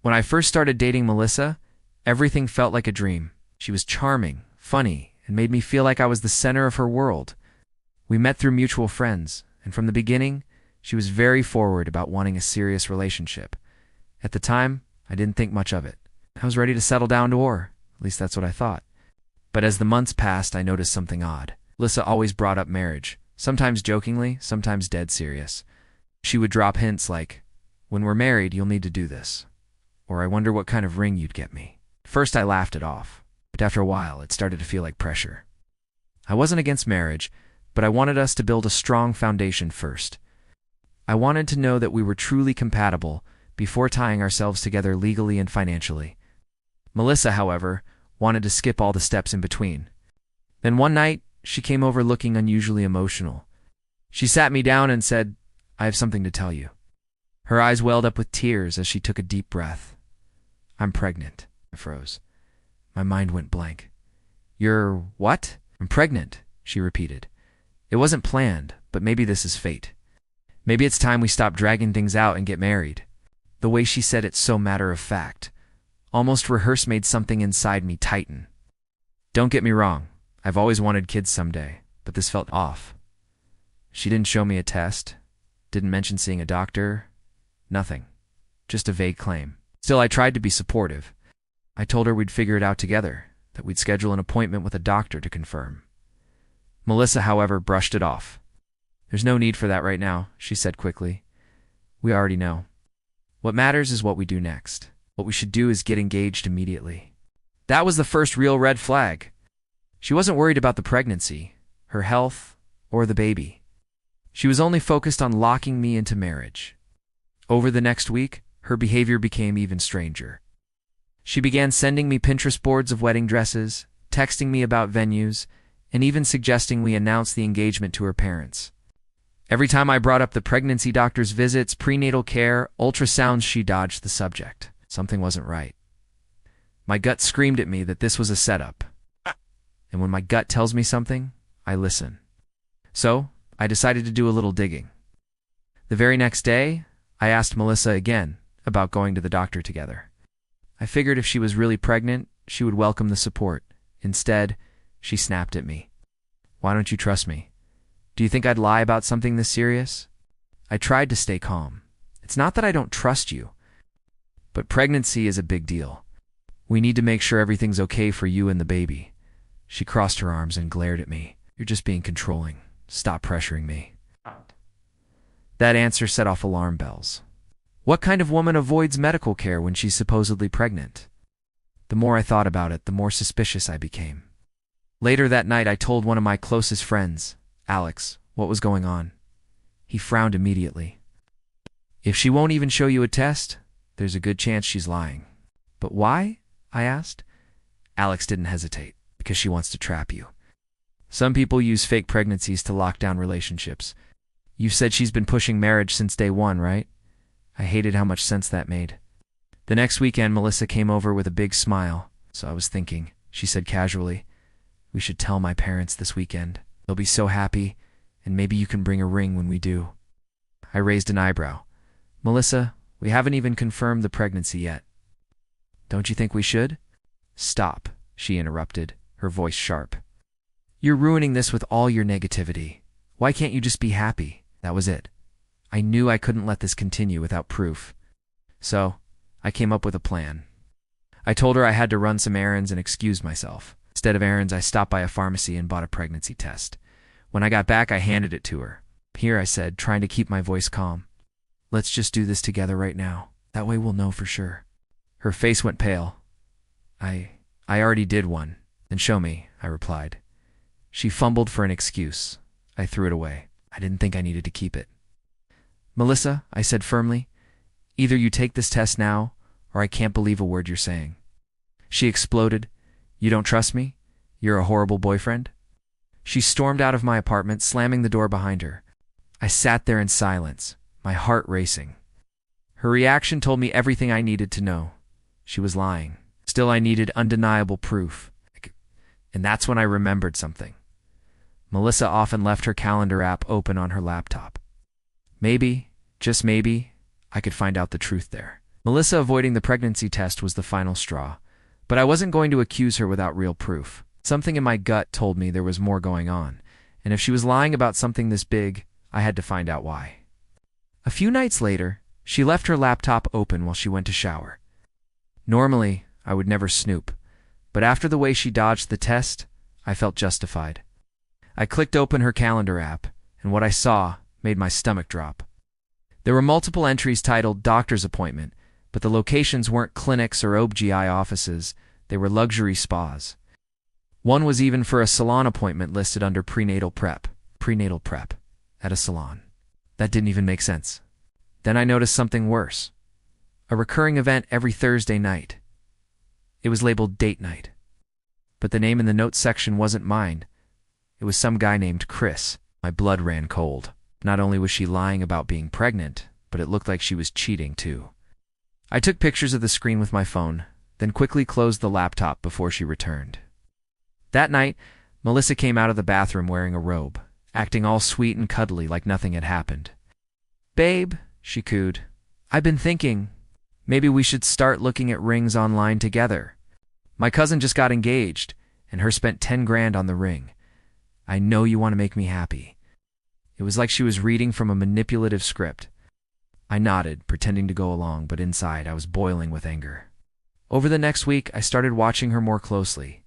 When I first started dating Melissa, everything felt like a dream. She was charming, funny, and made me feel like I was the center of her world. We met through mutual friends, and from the beginning, she was very forward about wanting a serious relationship. At the time, I didn't think much of it. I was ready to settle down to war. At least that's what I thought. But as the months passed, I noticed something odd. Melissa always brought up marriage, sometimes jokingly, sometimes dead serious. She would drop hints like, "When we're married, you'll need to do this." Or, "I wonder what kind of ring you'd get me." At first, I laughed it off, but after a while, it started to feel like pressure. I wasn't against marriage, but I wanted us to build a strong foundation first. I wanted to know that we were truly compatible before tying ourselves together legally and financially. Melissa, however, wanted to skip all the steps in between. Then one night, she came over looking unusually emotional. She sat me down and said, "I have something to tell you." Her eyes welled up with tears as she took a deep breath. "I'm pregnant." I froze. My mind went blank. "You're what?" "I'm pregnant," she repeated. "It wasn't planned, but maybe this is fate. Maybe it's time we stop dragging things out and get married." The way she said it so matter-of-fact, almost rehearsed, made something inside me tighten. Don't get me wrong, I've always wanted kids someday, but this felt off. She didn't show me a test, didn't mention seeing a doctor, nothing. Just a vague claim. Still, I tried to be supportive. I told her we'd figure it out together, that we'd schedule an appointment with a doctor to confirm. Melissa, however, brushed it off. "There's no need for that right now," she said quickly. "We already know. What matters is what we do next. What we should do is get engaged immediately." That was the first real red flag. She wasn't worried about the pregnancy, her health, or the baby. She was only focused on locking me into marriage. Over the next week, her behavior became even stranger. She began sending me Pinterest boards of wedding dresses, texting me about venues, and even suggesting we announce the engagement to her parents. Every time I brought up the pregnancy doctor's visits, prenatal care, ultrasounds, she dodged the subject. Something wasn't right. My gut screamed at me that this was a setup. And when my gut tells me something, I listen. So, I decided to do a little digging. The very next day, I asked Melissa again about going to the doctor together. I figured if she was really pregnant, she would welcome the support. Instead, she snapped at me. "Why don't you trust me? Do you think I'd lie about something this serious?" I tried to stay calm. "It's not that I don't trust you, but pregnancy is a big deal. We need to make sure everything's okay for you and the baby." She crossed her arms and glared at me. "You're just being controlling. Stop pressuring me." That answer set off alarm bells. What kind of woman avoids medical care when she's supposedly pregnant? The more I thought about it, the more suspicious I became. Later that night, I told one of my closest friends, Alex, what was going on. He frowned immediately. "If she won't even show you a test, there's a good chance she's lying." "But why?" I asked. Alex didn't hesitate. "Because she wants to trap you. Some people use fake pregnancies to lock down relationships. You said she's been pushing marriage since day one, right?" I hated how much sense that made. The next weekend, Melissa came over with a big smile. "So I was thinking," she said casually, "we should tell my parents this weekend. They'll be so happy, and maybe you can bring a ring when we do." I raised an eyebrow. "Melissa, we haven't even confirmed the pregnancy yet." "Don't you think we should?" "Stop," she interrupted, her voice sharp. "You're ruining this with all your negativity. Why can't you just be happy?" That was it. I knew I couldn't let this continue without proof. So, I came up with a plan. I told her I had to run some errands and excused myself. Instead of errands, I stopped by a pharmacy and bought a pregnancy test. When I got back, I handed it to her. "Here," I said, trying to keep my voice calm. "Let's just do this together right now. That way we'll know for sure." Her face went pale. I already did one." "Then show me," I replied. She fumbled for an excuse. I threw it away. I didn't think I needed to keep it. "Melissa," I said firmly, "either you take this test now, or I can't believe a word you're saying." She exploded. "You don't trust me? You're a horrible boyfriend?" She stormed out of my apartment, slamming the door behind her. I sat there in silence, my heart racing. Her reaction told me everything I needed to know. She was lying. Still, I needed undeniable proof. And that's when I remembered something. Melissa often left her calendar app open on her laptop. Maybe, just maybe, I could find out the truth there. Melissa avoiding the pregnancy test was the final straw, but I wasn't going to accuse her without real proof. Something in my gut told me there was more going on, and if she was lying about something this big, I had to find out why. A few nights later, she left her laptop open while she went to shower. Normally, I would never snoop, but after the way she dodged the test, I felt justified. I clicked open her calendar app, and what I saw made my stomach drop. There were multiple entries titled doctor's appointment, but the locations weren't clinics or OB/GI offices, they were luxury spas. One was even for a salon appointment listed under prenatal prep at a salon. That didn't even make sense. Then I noticed something worse. A recurring event every Thursday night. It was labeled date night. But the name in the notes section wasn't mine. It was some guy named Chris. My blood ran cold. Not only was she lying about being pregnant, but it looked like she was cheating too. I took pictures of the screen with my phone, then quickly closed the laptop before she returned. That night, Melissa came out of the bathroom wearing a robe, acting all sweet and cuddly like nothing had happened. "Babe," she cooed, "I've been thinking, maybe we should start looking at rings online together. My cousin just got engaged, and her spent 10 grand on the ring. I know you want to make me happy." It was like she was reading from a manipulative script. I nodded, pretending to go along, but inside I was boiling with anger. Over the next week, I started watching her more closely.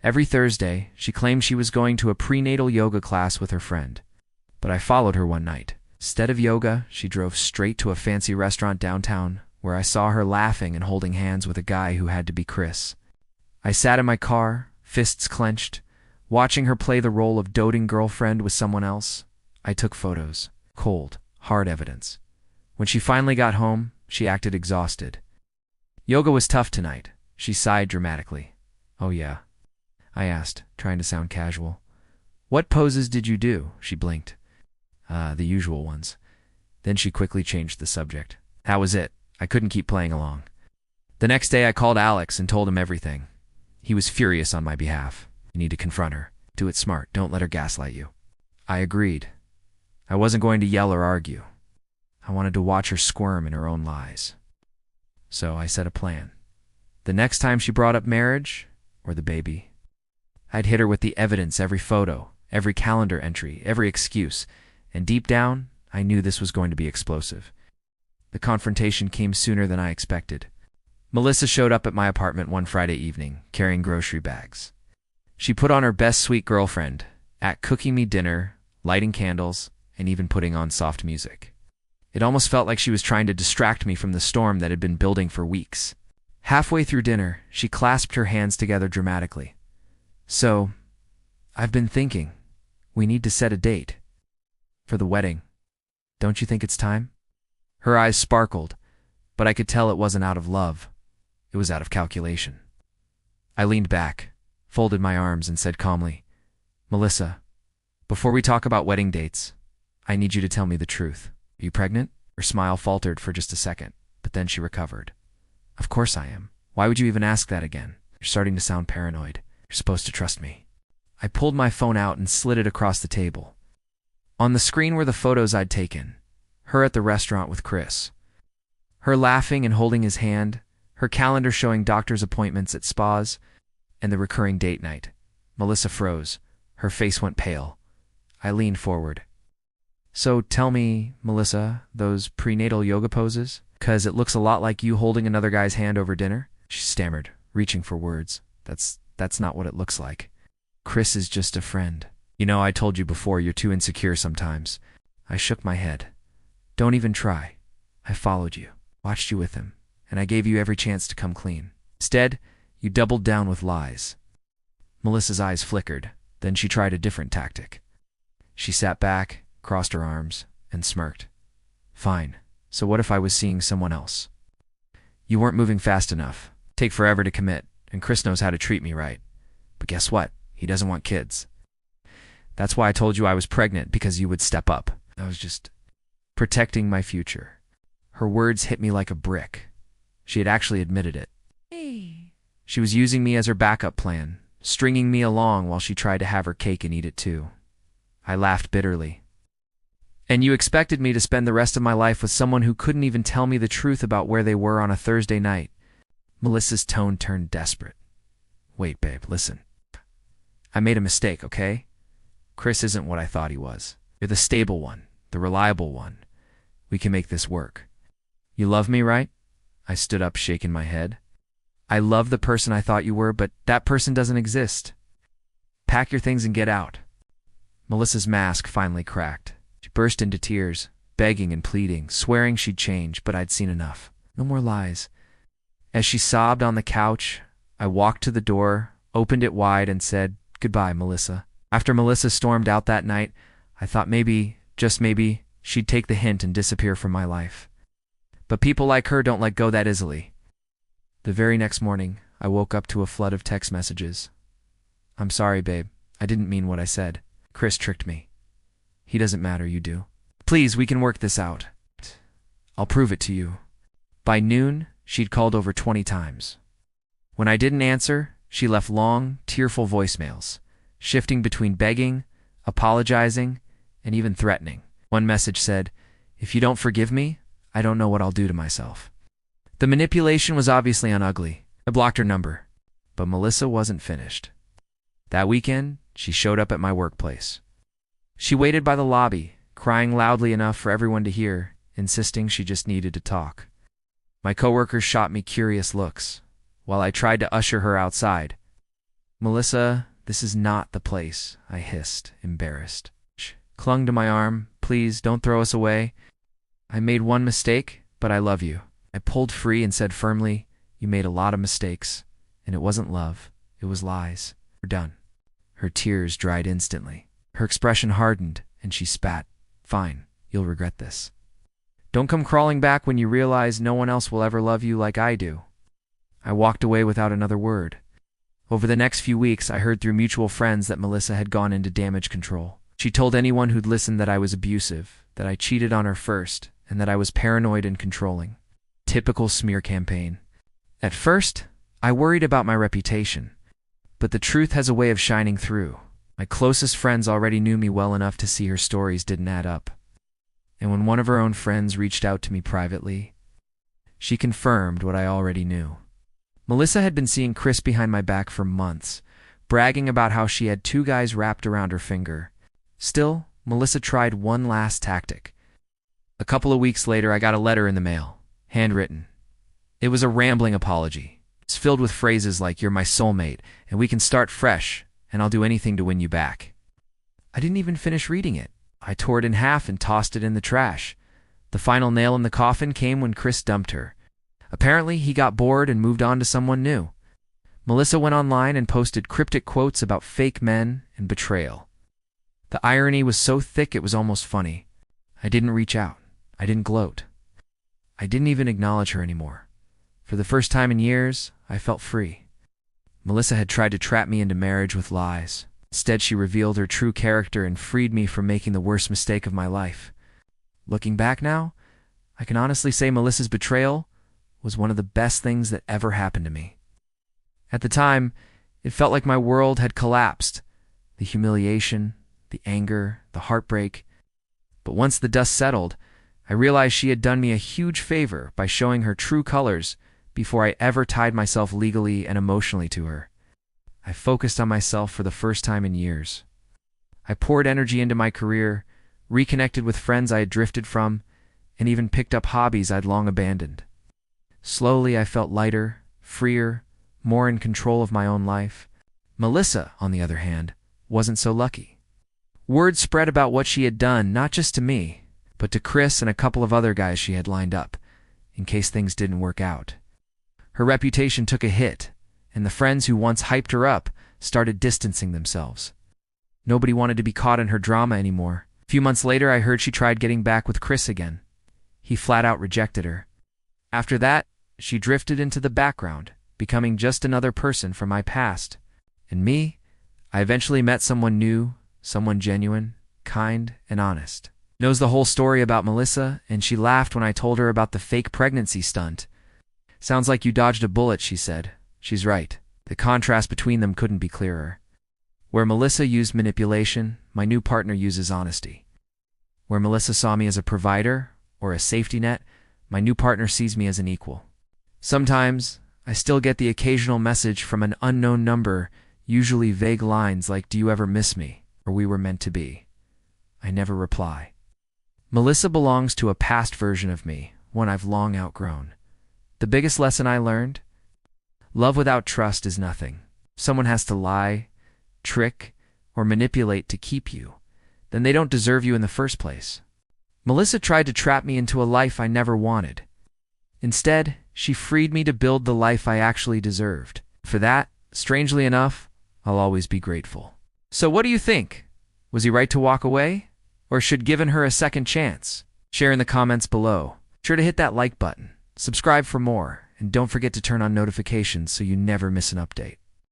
Every Thursday, she claimed she was going to a prenatal yoga class with her friend. But I followed her one night. Instead of yoga, she drove straight to a fancy restaurant downtown, where I saw her laughing and holding hands with a guy who had to be Chris. I sat in my car, fists clenched, watching her play the role of doting girlfriend with someone else. I took photos. Cold, hard evidence. When she finally got home, she acted exhausted. "Yoga was tough tonight," she sighed dramatically. "Oh yeah?" I asked, trying to sound casual. "What poses did you do?" She blinked. The usual ones." Then she quickly changed the subject. That was it. I couldn't keep playing along. The next day I called Alex and told him everything. He was furious on my behalf. "You need to confront her. Do it smart. Don't let her gaslight you." I agreed. I wasn't going to yell or argue. I wanted to watch her squirm in her own lies. So I set a plan. The next time she brought up marriage, or the baby, I'd hit her with the evidence, every photo, every calendar entry, every excuse, and deep down, I knew this was going to be explosive. The confrontation came sooner than I expected. Melissa showed up at my apartment one Friday evening, carrying grocery bags. She put on her best sweet girlfriend, cooking me dinner, lighting candles, and even putting on soft music. It almost felt like she was trying to distract me from the storm that had been building for weeks. Halfway through dinner, she clasped her hands together dramatically. "So, I've been thinking, we need to set a date. For the wedding. Don't you think it's time?" Her eyes sparkled, but I could tell it wasn't out of love. It was out of calculation. I leaned back, folded my arms, and said calmly, "Melissa, before we talk about wedding dates, I need you to tell me the truth. Are you pregnant?" Her smile faltered for just a second, but then she recovered. "Of course I am. Why would you even ask that again? You're starting to sound paranoid. You're supposed to trust me." I pulled my phone out and slid it across the table. On the screen were the photos I'd taken. Her at the restaurant with Chris. Her laughing and holding his hand, her calendar showing doctor's appointments at spas, and the recurring date night. Melissa froze. Her face went pale. I leaned forward. "So tell me, Melissa, those prenatal yoga poses? 'Cause it looks a lot like you holding another guy's hand over dinner." She stammered, reaching for words. That's not what it looks like. "Chris is just a friend. You know, I told you before, you're too insecure sometimes." I shook my head. "Don't even try. I followed you, watched you with him, and I gave you every chance to come clean. Instead, you doubled down with lies." Melissa's eyes flickered. Then she tried a different tactic. She sat back, crossed her arms, and smirked. "Fine. So what if I was seeing someone else? You weren't moving fast enough. Take forever to commit, and Chris knows how to treat me right. But guess what? He doesn't want kids. That's why I told you I was pregnant, because you would step up. I was just protecting my future." Her words hit me like a brick. She had actually admitted it. Hey. She was using me as her backup plan, stringing me along while she tried to have her cake and eat it too. I laughed bitterly. And you expected me to spend the rest of my life with someone who couldn't even tell me the truth about where they were on a Thursday night. Melissa's tone turned desperate. Wait, babe, listen. I made a mistake, okay? Chris isn't what I thought he was. You're the stable one, the reliable one. We can make this work. You love me, right? I stood up, shaking my head. I love the person I thought you were, but that person doesn't exist. Pack your things and get out. Melissa's mask finally cracked. She burst into tears, begging and pleading, swearing she'd change, but I'd seen enough. No more lies. As she sobbed on the couch, I walked to the door, opened it wide, and said, "Goodbye, Melissa." After Melissa stormed out that night, I thought maybe, just maybe, she'd take the hint and disappear from my life. But people like her don't let go that easily. The very next morning, I woke up to a flood of text messages. "I'm sorry, babe. I didn't mean what I said. Chris tricked me. He doesn't matter, you do. Please, we can work this out. I'll prove it to you." By noon, she'd called over 20 times. When I didn't answer, she left long, tearful voicemails, shifting between begging, apologizing, and even threatening. One message said, "If you don't forgive me, I don't know what I'll do to myself." The manipulation was obviously ugly. I blocked her number. But Melissa wasn't finished. That weekend, she showed up at my workplace. She waited by the lobby, crying loudly enough for everyone to hear, insisting she just needed to talk. My coworkers shot me curious looks, while I tried to usher her outside. "Melissa, this is not the place," I hissed, embarrassed. She clung to my arm. "Please, don't throw us away. I made one mistake, but I love you." I pulled free and said firmly, "You made a lot of mistakes, and it wasn't love, it was lies. We're done." Her tears dried instantly. Her expression hardened, and she spat. "Fine, you'll regret this. Don't come crawling back when you realize no one else will ever love you like I do." I walked away without another word. Over the next few weeks, I heard through mutual friends that Melissa had gone into damage control. She told anyone who'd listened that I was abusive, that I cheated on her first, and that I was paranoid and controlling. Typical smear campaign. At first, I worried about my reputation, but the truth has a way of shining through. My closest friends already knew me well enough to see her stories didn't add up. And when one of her own friends reached out to me privately, she confirmed what I already knew. Melissa had been seeing Chris behind my back for months, bragging about how she had 2 guys wrapped around her finger. Still, Melissa tried one last tactic. A couple of weeks later, I got a letter in the mail, handwritten. It was a rambling apology. It's filled with phrases like, "You're my soulmate, and we can start fresh, and I'll do anything to win you back." I didn't even finish reading it. I tore it in half and tossed it in the trash. The final nail in the coffin came when Chris dumped her. Apparently, he got bored and moved on to someone new. Melissa went online and posted cryptic quotes about fake men and betrayal. The irony was so thick it was almost funny. I didn't reach out. I didn't gloat. I didn't even acknowledge her anymore. For the first time in years, I felt free. Melissa had tried to trap me into marriage with lies. Instead, she revealed her true character and freed me from making the worst mistake of my life. Looking back now, I can honestly say Melissa's betrayal was one of the best things that ever happened to me. At the time, it felt like my world had collapsed. The humiliation, the anger, the heartbreak. But once the dust settled, I realized she had done me a huge favor by showing her true colors before I ever tied myself legally and emotionally to her. I focused on myself for the first time in years. I poured energy into my career, reconnected with friends I had drifted from, and even picked up hobbies I'd long abandoned. Slowly, I felt lighter, freer, more in control of my own life. Melissa, on the other hand, wasn't so lucky. Word spread about what she had done, not just to me, but to Chris and a couple of other guys she had lined up, in case things didn't work out. Her reputation took a hit, and the friends who once hyped her up started distancing themselves. Nobody wanted to be caught in her drama anymore. A few months later, I heard she tried getting back with Chris again. He flat out rejected her. After that, she drifted into the background, becoming just another person from my past. And me, I eventually met someone new, someone genuine, kind, and honest. Knows the whole story about Melissa, and she laughed when I told her about the fake pregnancy stunt. "Sounds like you dodged a bullet," she said. She's right. The contrast between them couldn't be clearer. Where Melissa used manipulation, my new partner uses honesty. Where Melissa saw me as a provider or a safety net, my new partner sees me as an equal. Sometimes, I still get the occasional message from an unknown number, usually vague lines like, "Do you ever miss me?" or "We were meant to be." I never reply. Melissa belongs to a past version of me, one I've long outgrown. The biggest lesson I learned? Love without trust is nothing. Someone has to lie, trick, or manipulate to keep you. Then they don't deserve you in the first place. Melissa tried to trap me into a life I never wanted. Instead, she freed me to build the life I actually deserved. For that, strangely enough, I'll always be grateful. So what do you think? Was he right to walk away? Or should given her a second chance? Share in the comments below. Sure to hit that like button, subscribe for more, and don't forget to turn on notifications so you never miss an update.